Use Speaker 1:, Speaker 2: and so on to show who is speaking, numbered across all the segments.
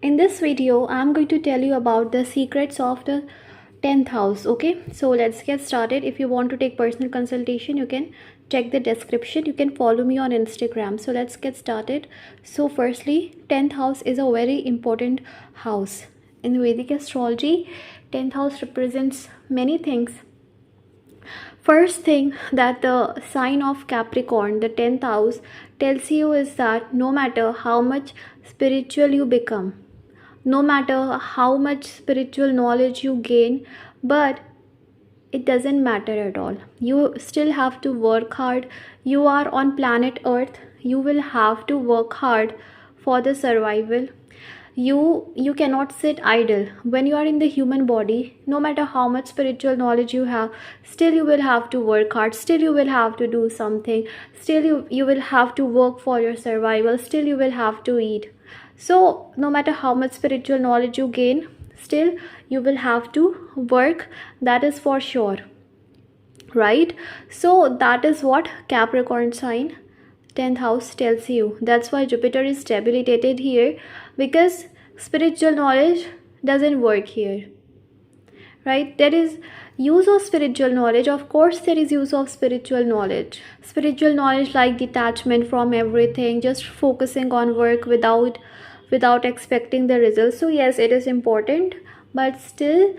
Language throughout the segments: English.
Speaker 1: In this video, I'm going to tell you about the secrets of the 10th house. Okay, so let's get started. If you want to take personal consultation, you can check the description. You can follow me on Instagram. So let's get started. So firstly, 10th house is a very important house. In Vedic astrology, 10th house represents many things. First thing that the sign of Capricorn, the 10th house, tells you is that no matter how much spiritual you become, no matter how much spiritual knowledge you gain, but it doesn't matter at all. You still have to work hard. You are on planet Earth. You will have to work hard for the survival. You cannot sit idle. When you are in the human body, no matter how much spiritual knowledge you have, still you will have to work hard, still you will have to do something, still you will have to work for your survival, still you will have to eat. So no matter how much spiritual knowledge you gain, still you will have to work. That is for sure, right? So that is what Capricorn sign 10th house tells you. That's why Jupiter is debilitated here, because spiritual knowledge doesn't work here, right? There is use of spiritual knowledge. Of course there is use of spiritual knowledge like detachment from everything, just focusing on work without expecting the results. So yes, it is important, but still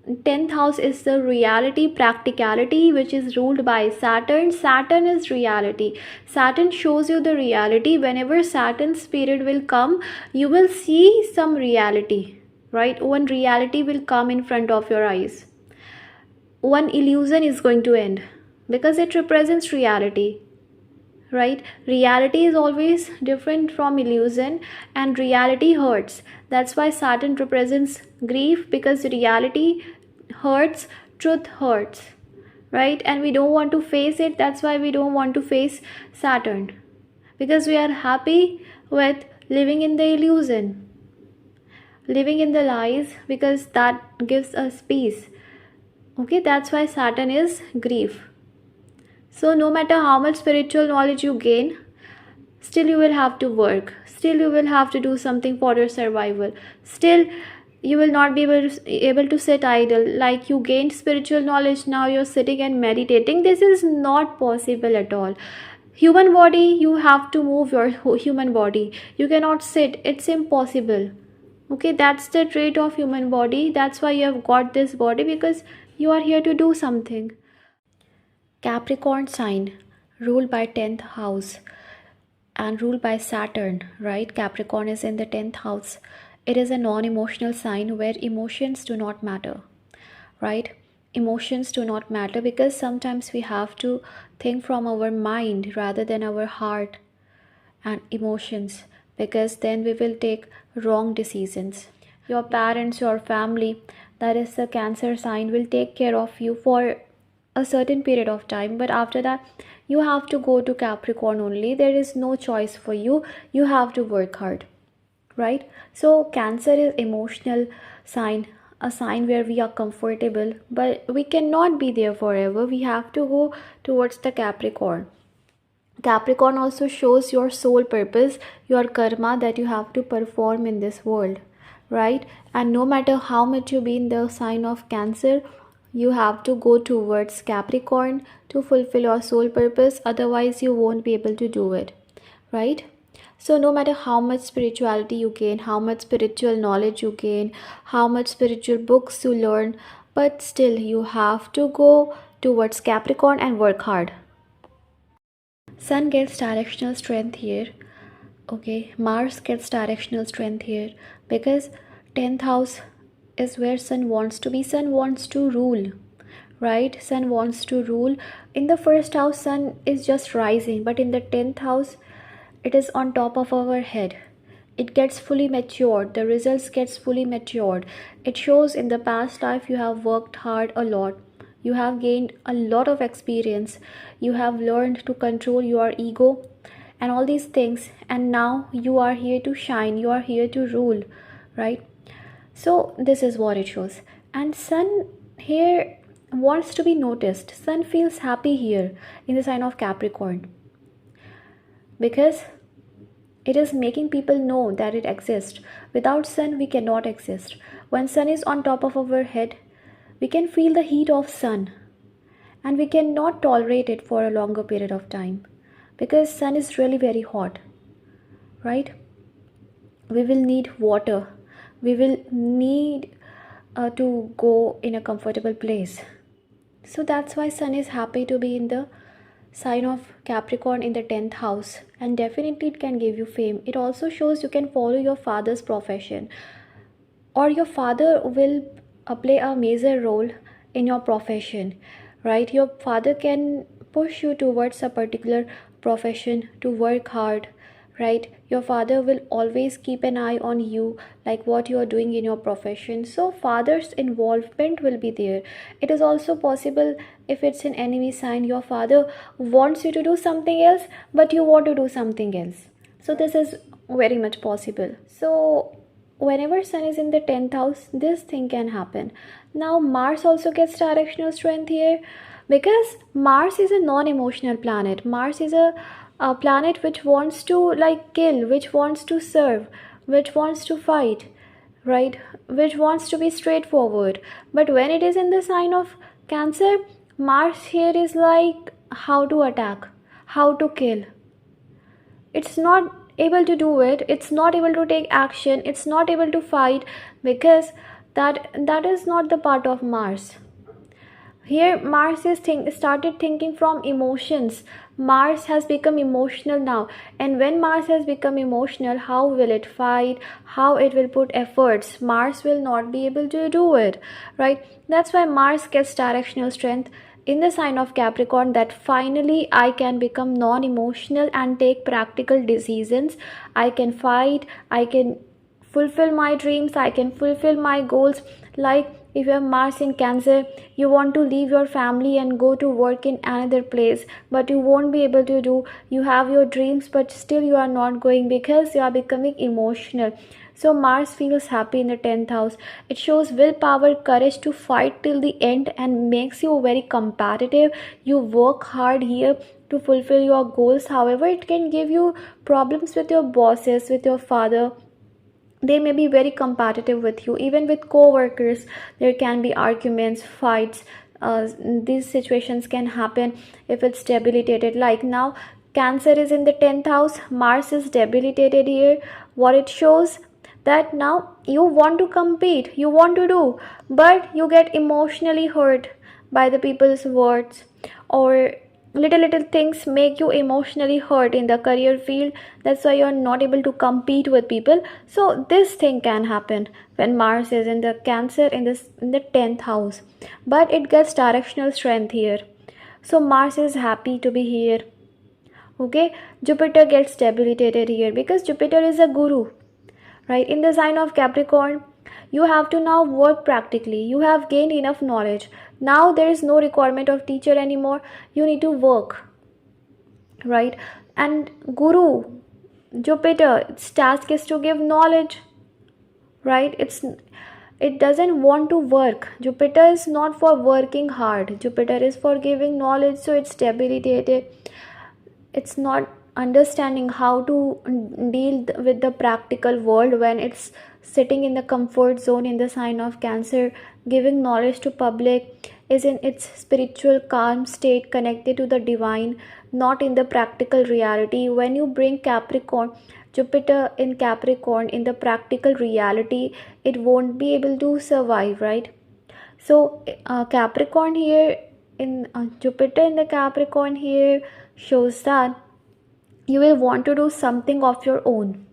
Speaker 1: 10th house is the reality, practicality, which is ruled by Saturn. Saturn is reality. Saturn shows you the reality. Whenever Saturn's period will come, you will see some reality, right? One reality will come in front of your eyes. One illusion is going to end, because it represents reality, right? Reality is always different from illusion, and reality hurts. That's why Saturn represents grief, because reality hurts, truth hurts, right? And we don't want to face it. That's why we don't want to face Saturn, because we are happy with living in the illusion, living in the lies, because that gives us peace. Okay, that's why Saturn is grief. So no matter how much spiritual knowledge you gain, still you will have to work, still you will have to do something for your survival, still you will not be able to sit idle. Like you gained spiritual knowledge, now you're sitting and meditating. This is not possible at all. Human body, you have to move your human body. You cannot sit, it's impossible. Okay, that's the trait of human body. That's why you have got this body, because you are here to do something. Capricorn sign, ruled by 10th house and ruled by Saturn, right? Capricorn is in the 10th house. It is a non-emotional sign where emotions do not matter, right? Emotions do not matter, because sometimes we have to think from our mind rather than our heart and emotions, because then we will take wrong decisions. Your parents, your family, that is the Cancer sign, will take care of you for a certain period of time, but after that you have to go to Capricorn only. There is no choice for you. You have to work hard, right? So Cancer is emotional sign, a sign where we are comfortable, but we cannot be there forever. We have to go towards the Capricorn. Capricorn also shows your soul purpose, your karma that you have to perform in this world, right? And no matter how much you be in the sign of Cancer, you have to go towards Capricorn to fulfill your soul purpose. Otherwise you won't be able to do it, right? So no matter how much spirituality you gain, how much spiritual knowledge you gain, how much spiritual books you learn, but still you have to go towards Capricorn and work hard. Sun gets directional strength here. Okay, Mars gets directional strength here, because 10th house is where Sun wants to be. Sun wants to rule, right? Sun wants to rule. In the first house, Sun is just rising, but in the 10th house, it is on top of our head. It gets fully matured. The results gets fully matured. It shows in the past life you have worked hard a lot. You have gained a lot of experience. You have learned to control your ego and all these things, and now you are here to shine. You are here to rule, right? So this is what it shows. And Sun here wants to be noticed. Sun feels happy here in the sign of Capricorn, because It is making people know that it exists. Without sun, we cannot exist. When sun is on top of our head, we can feel the heat of sun, and we cannot tolerate it for a longer period of time because sun is really very hot, right? We will need water. We will need to go in a comfortable place. So that's why sun is happy to be in the sign of Capricorn in the 10th house, and definitely it can give you fame. It also shows you can follow your father's profession, or your father will play a major role in your profession, right? Your father can push you towards a particular profession to work hard, right? Your father will always keep an eye on you, like what you are doing in your profession. So father's involvement will be there. It is also possible, if it's an enemy sign, your father wants you to do something else but you want to do something else. So this is very much possible. So whenever sun is in the 10th house, this thing can happen. Now Mars also gets directional strength here, because Mars is a non-emotional planet. Mars is a planet which wants to like kill, which wants to serve, which wants to fight, right? Which wants to be straightforward. But when it is in the sign of Cancer, Mars here is like how to attack, how to kill. It's not able to do it, it's not able to take action, it's not able to fight, because that is not the part of Mars. Here Mars is started thinking from emotions. Mars has become emotional now, and when Mars has become emotional, how will it fight, how it will put efforts? Mars will not be able to do it, right? That's why Mars gets directional strength in the sign of Capricorn, that finally I can become non-emotional and take practical decisions. I can fight, I can fulfill my dreams, I can fulfill my goals. Like if you have Mars in Cancer, you want to leave your family and go to work in another place, but you won't be able to do. You have your dreams, but still you are not going because you are becoming emotional. So Mars feels happy in the 10th house. It shows willpower, courage to fight till the end, and makes you very competitive. You work hard here to fulfill your goals. However, it can give you problems with your bosses, with your father. They may be very competitive with you. Even with co-workers, there can be arguments, fights. These situations can happen if it's debilitated. Like now, Cancer is in the 10th house, Mars is debilitated here. What it shows, that now you want to compete, you want to do, but you get emotionally hurt by the people's words, or little things make you emotionally hurt in the career field. That's why you're not able to compete with people. So this thing can happen when Mars is in the Cancer in the 10th house, but it gets directional strength here. So Mars is happy to be here. Okay, Jupiter gets debilitated here because Jupiter is a guru, right? In the sign of Capricorn, you have to now work practically. You have gained enough knowledge. Now there is no requirement of teacher anymore. You need to work, right? And Guru, Jupiter, its task is to give knowledge, right? It doesn't want to work. Jupiter is not for working hard. Jupiter is for giving knowledge, so it's debilitated. It's not understanding how to deal with the practical world when it's sitting in the comfort zone in the sign of Cancer. Giving knowledge to public is in its spiritual calm state, connected to the divine, not in the practical reality. When you bring Capricorn, Jupiter in Capricorn in the practical reality, it won't be able to survive, right? So Capricorn here in Jupiter in the Capricorn here shows that you will want to do something of your own.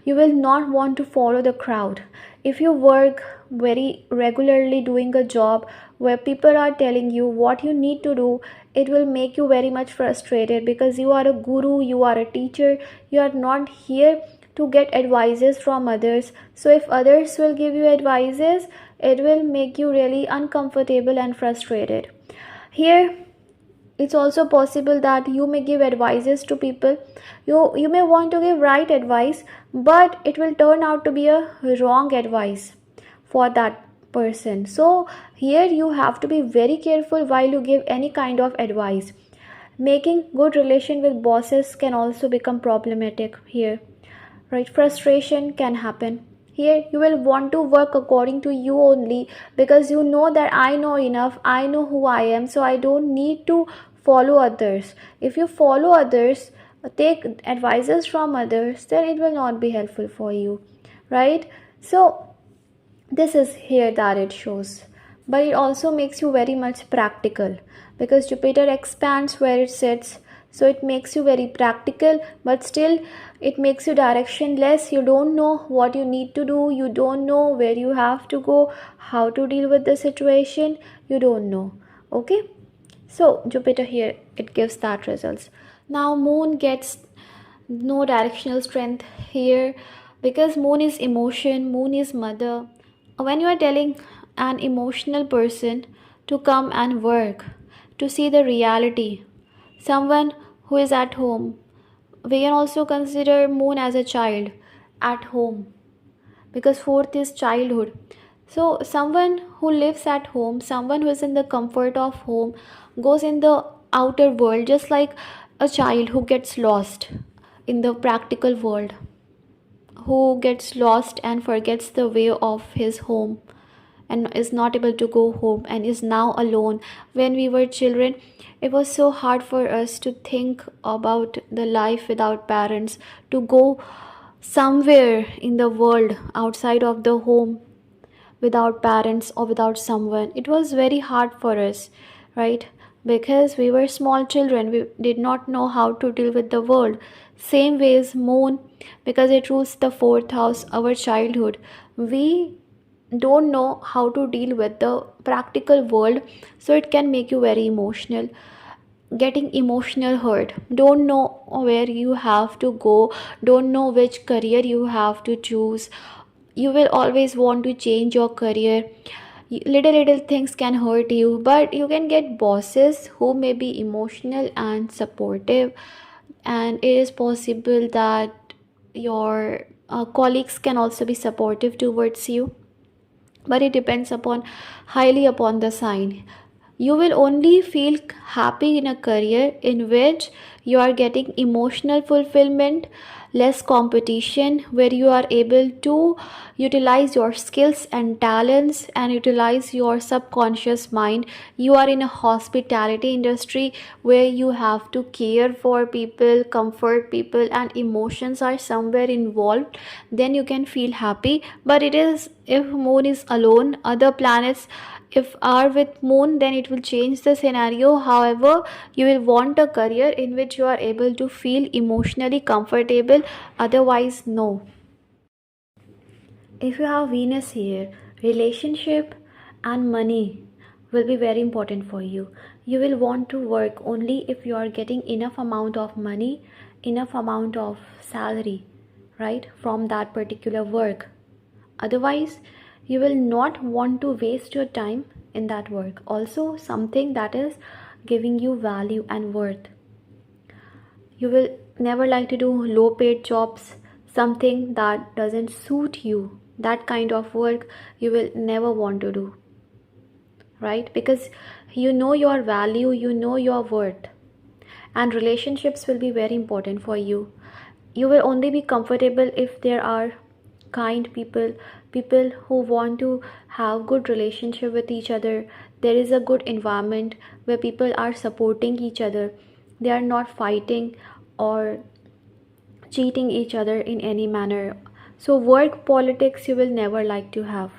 Speaker 1: You will not want to follow the crowd. If you work very regularly doing a job where people are telling you what you need to do, it will make you very much frustrated, because you are a guru, you are a teacher, you are not here to get advices from others. So if others will give you advices, it will make you really uncomfortable and frustrated. Here it's also possible that you may give advices to people. You may want to give right advice, but it will turn out to be a wrong advice for that person. So here you have to be very careful while you give any kind of advice. Making good relation with bosses can also become problematic here. right? Frustration can happen. Here you will want to work according to you only, because you know that I know enough, I know who I am, so I don't need to follow others. If you follow others, take advices from others, then it will not be helpful for you, right? So this is here that it shows. But it also makes you very much practical, because Jupiter expands where it sits, so it makes you very practical, but still it makes you directionless. You don't know what you need to do, you don't know where you have to go, how to deal with the situation, you don't know. Okay, so Jupiter here, it gives that results. Now Moon gets no directional strength here, because Moon is emotion, Moon is mother. When you are telling an emotional person to come and work, to see the reality, someone who is at home, we can also consider Moon as a child at home, because fourth is childhood. So someone who lives at home, someone who is in the comfort of home, goes in the outer world, just like a child who gets lost in the practical world, who gets lost and forgets the way of his home and is not able to go home and is now alone. When we were children, it was so hard for us to think about the life without parents, to go somewhere in the world outside of the home without parents or without someone. It was very hard for us, right? Because we were small children, we did not know how to deal with the world. Same way as Moon, because it rules the fourth house, our childhood. We don't know how to deal with the practical world, so it can make you very emotional, getting emotional hurt, don't know where you have to go, don't know which career you have to choose. You will always want to change your career. Little things can hurt you, but you can get bosses who may be emotional and supportive, and it is possible that your colleagues can also be supportive towards you, but it depends upon highly upon the sign. You will only feel happy in a career in which you are getting emotional fulfillment, less competition, where you are able to utilize your skills and talents and utilize your subconscious mind. You are in a hospitality industry where you have to care for people, comfort people, and emotions are somewhere involved, then you can feel happy. But it is, if Moon is alone, other planets if are with Moon, then it will change the scenario. However, you will want a career in which you are able to feel emotionally comfortable, otherwise no. If you have Venus here, relationship and money will be very important for you. You will want to work only if you are getting enough amount of money, enough amount of salary, right, from that particular work. Otherwise, you will not want to waste your time in that work. Also, something that is giving you value and worth. You will never like to do low paid jobs, something that doesn't suit you. That kind of work you will never want to do, right? Because you know your value, you know your worth. And relationships will be very important for you. You will only be comfortable if there are kind people, people who want to have good relationship with each other. There is a good environment where people are supporting each other, they are not fighting or cheating each other in any manner. So work politics you will never like to have.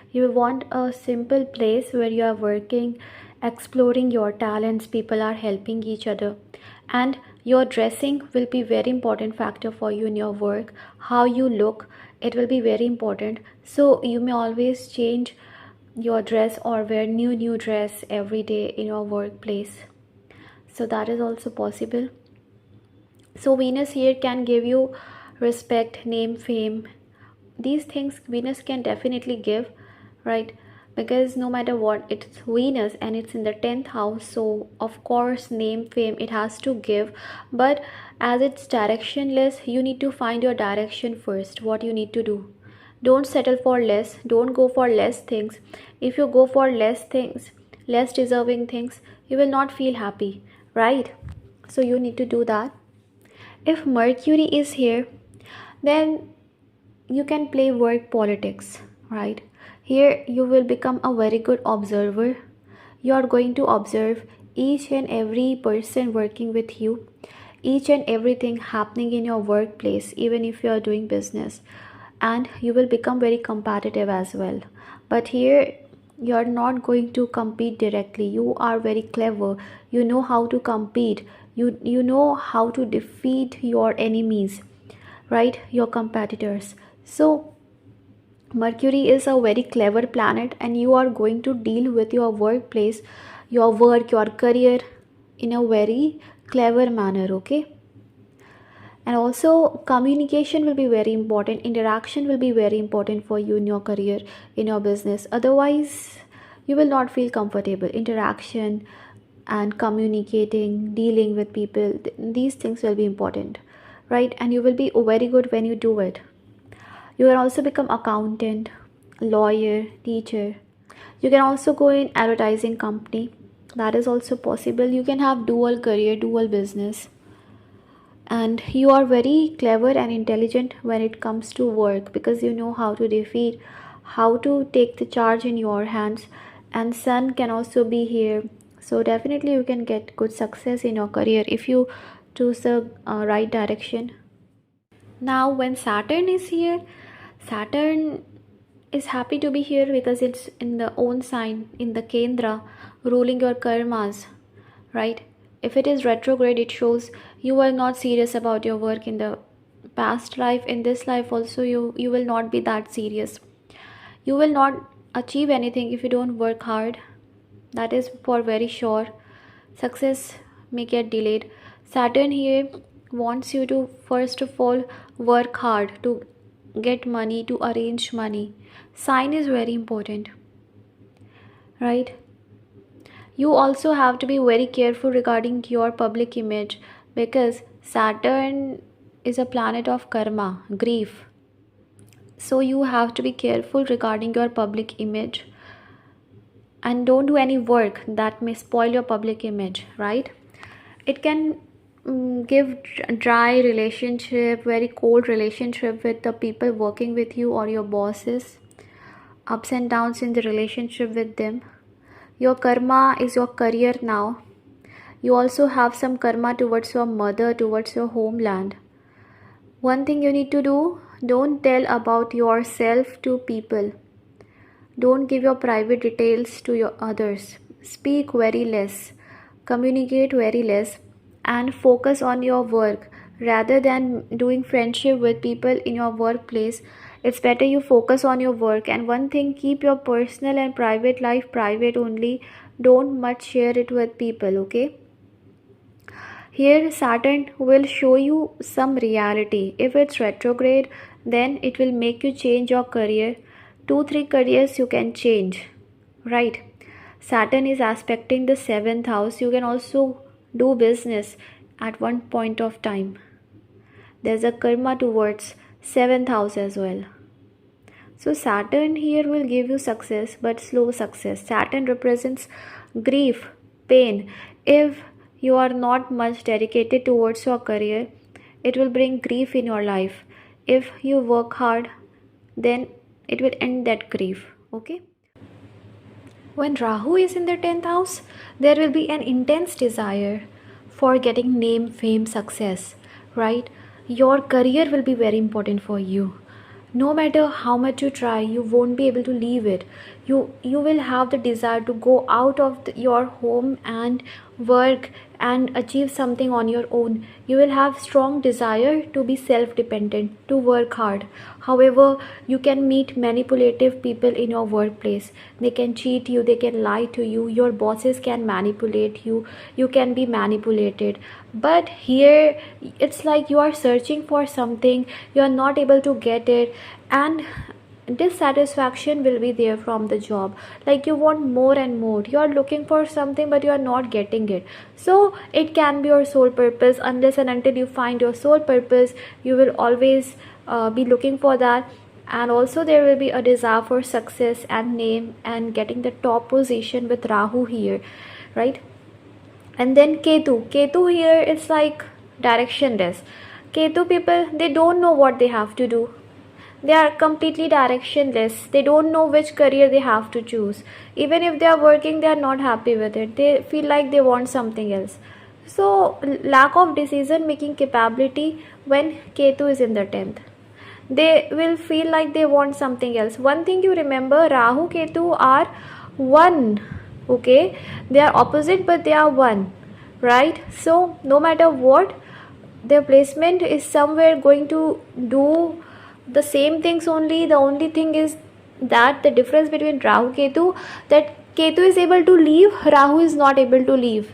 Speaker 1: You will want a simple place where you are working, exploring your talents, people are helping each other. And your dressing will be very important factor for you in your work. How you look, it will be very important. So you may always change your dress or wear new dress every day in your workplace. So that is also possible. So Venus here can give you respect, name, fame. These things Venus can definitely give, right? Because no matter what, it's Venus and it's in the 10th house, so of course name, fame, it has to give. But as it's directionless, you need to find your direction first, what you need to do. Don't settle for less, don't go for less things. If you go for less things, less deserving things, you will not feel happy, right? So you need to do that. If Mercury is here, then you can play work politics, right? Here you will become a very good observer. You are going to observe each and every person working with you, each and everything happening in your workplace, even if you are doing business, and you will become very competitive as well. But here you are not going to compete directly. You are very clever. You know how to compete. You know how to defeat your enemies, right? Your competitors. So Mercury is a very clever planet, and you are going to deal with your workplace, your work, your career in a very clever manner, okay? And also, communication will be very important, interaction will be very important for you in your career, in your business. Otherwise, you will not feel comfortable. Interaction and communicating, dealing with people, these things will be important, right? And you will be very good when you do it. You can also become accountant, lawyer, teacher. You can also go in advertising company. That is also possible. You can have dual career, dual business. And you are very clever and intelligent when it comes to work, because you know how to defeat, how to take the charge in your hands. And sun can also be here. So definitely you can get good success in your career if you choose the right direction. Now when Saturn is here, Saturn is happy to be here because it's in the own sign, in the Kendra, ruling your karmas, right? If it is retrograde, it shows you are not serious about your work in the past life. In this life also, you will not be that serious. You will not achieve anything if you don't work hard. That is for very sure. Success may get delayed. Saturn here wants you to first of all work hard to get money, to arrange money. Sign is very important, right? You also have to be very careful regarding your public image, because Saturn is a planet of karma, grief. So you have to be careful regarding your public image, and don't do any work that may spoil your public image, right? It can give dry relationship, very cold relationship with the people working with you or your bosses, ups and downs in the relationship with them. Your karma is your career now. You also have some karma towards your mother, towards your homeland. One thing you need to do, don't tell about yourself to people. Don't give your private details to your others. Speak very less. Communicate very less, and focus on your work rather than doing friendship with people in your workplace. It's better you focus on your work. And one thing, keep your personal and private life private only. Don't much share it with people, okay? Here Saturn will show you some reality. If it's retrograde, then it will make you change your career. 2-3 careers you can change, right? Saturn is aspecting the 7th house. You can also do business at one point of time. There's a karma towards 7th house as well. So Saturn here will give you success, but slow success. Saturn represents grief, pain. If you are not much dedicated towards your career, it will bring grief in your life. If you work hard, then it will end that grief, okay? When Rahu is in the 10th house, there will be an intense desire for getting name, fame, success, right? Your career will be very important for you. No matter how much you try, you won't be able to leave it. You will have the desire to go out of your home and work and achieve something on your own. You will have strong desire to be self-dependent, to work hard. However, you can meet manipulative people in your workplace. They can cheat you, they can lie to you, your bosses can manipulate you, you can be manipulated. But here it's like you are searching for something, you are not able to get it, and dissatisfaction will be there from the job. Like you want more and more, you are looking for something but you are not getting it. So it can be your sole purpose. Unless and until you find your sole purpose, you will always be looking for that. And also there will be a desire for success and name and getting the top position with Rahu here, right? And then Ketu here is like directionless. Ketu people, they don't know what they have to do. They are completely directionless. They don't know which career they have to choose. Even if they are working, they are not happy with it. They feel like they want something else. So, lack of decision making capability when Ketu is in the 10th. They will feel like they want something else. One thing you remember, Rahu Ketu are one. Okay, they are opposite, but they are one, right? So, no matter what, their placement is somewhere going to do the same things only. The only thing is that the difference between Rahu Ketu, that Ketu is able to leave, Rahu is not able to leave.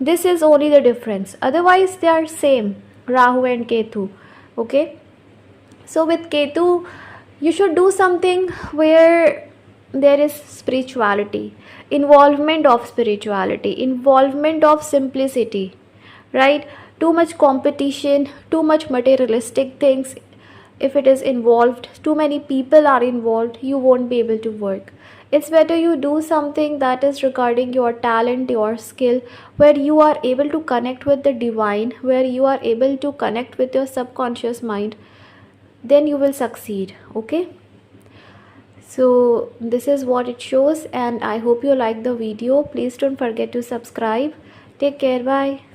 Speaker 1: This is only the difference. Otherwise they are same, Rahu and Ketu. Okay, so with Ketu you should do something where there is spirituality, involvement of spirituality, involvement of simplicity, right? Too much competition, too much materialistic things, if it is involved, too many people are involved, you won't be able to work. It's better you do something that is regarding your talent, your skill, where you are able to connect with the divine, where you are able to connect with your subconscious mind. Then you will succeed. Okay, so this is what it shows, and I hope you like the video. Please don't forget to subscribe. Take care. Bye.